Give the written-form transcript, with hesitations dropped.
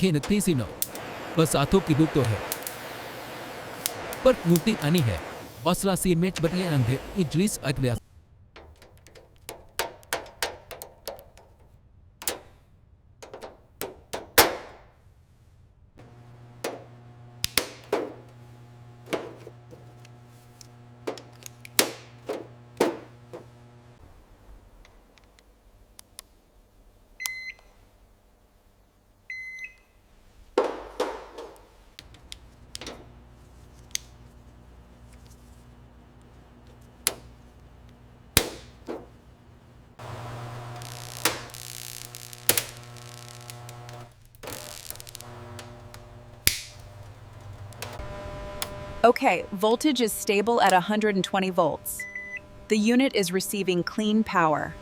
Kinetisino. Bersatu kibuto hai. Permuti ani hai. Basra si match batle andhe. Idris Adlias. Okay, voltage is stable at 120 volts. The unit is receiving clean power.